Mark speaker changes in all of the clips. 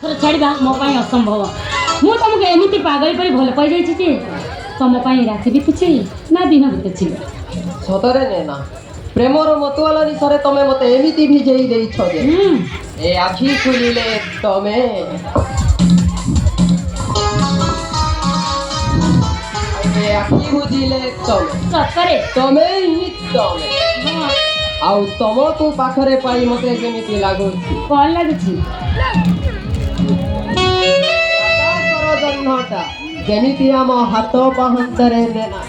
Speaker 1: छाड़ा मो असंभव मु तुमको एमती पागल पर भल पाई जाइए तुम राति बीतुची ना दिन बीतुची
Speaker 2: सतरे नेना प्रेमर मतवाला निशरे तमे मते एमिति भिजेई देइछ जे ए आखी खुलिले तमे ए आखी बुझिले तमे
Speaker 1: सतरे
Speaker 2: तमे ही तमे आउ तम तो पाखरे पाई मते केमिति लागुछि
Speaker 1: कौन लागुछि
Speaker 2: जन्हटा जेमिति आम हाथ पाहंतरे नेना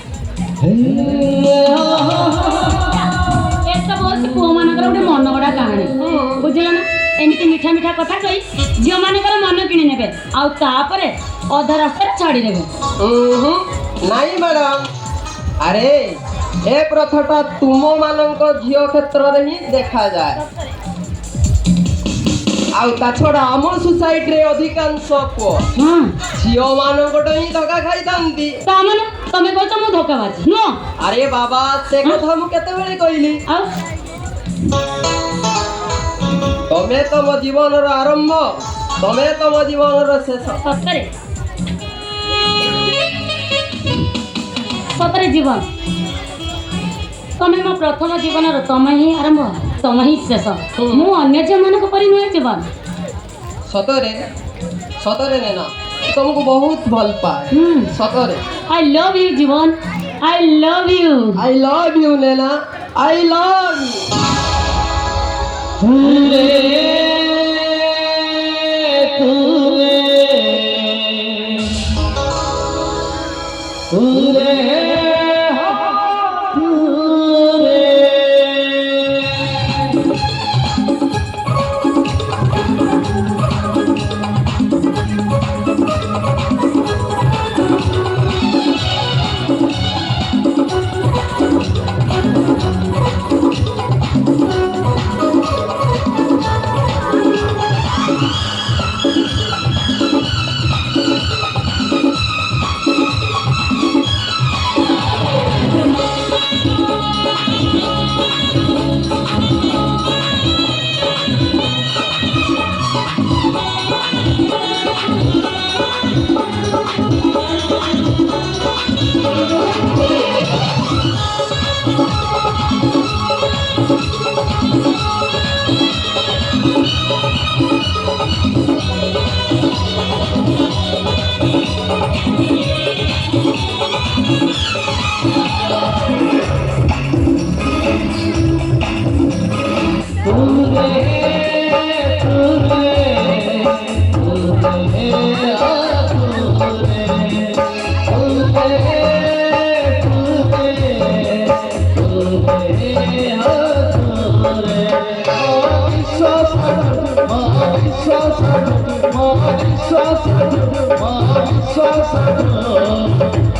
Speaker 1: पुओ मान गोटे मन गड़ा कहानी बुझल ना एमती मीठा मीठा कथा कही झील मान मन किणी ने आउे अधा रास्ता छाड़ी देवे
Speaker 2: नाई मैडम अरे ए प्रथाटा तुम मानक झील क्षेत्र में ही देखा जाए आउ छड़ा आम सोसाइटी रे अधिकांश पुओ झील मानक ही धक्का खाई थांती
Speaker 1: तमे कहछ मु धोकाबाज नो
Speaker 2: अरे बाबा से कथा मु केते बेले कहली तमे तम जीवन रो आरंभ तमे तम जीवन रो शेष
Speaker 1: सतरे सतरे जीवन तमे मो प्रथम जीवन रो तमे ही आरंभ तमे ही शेष मु अन्य जे मानक परि नुहे जीवन
Speaker 2: सतरे सतरे नेना तुमको बहुत भल पाए सतरे
Speaker 1: आई लव यू जीवन आई लव यू
Speaker 2: नेना आई लव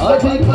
Speaker 3: अधिक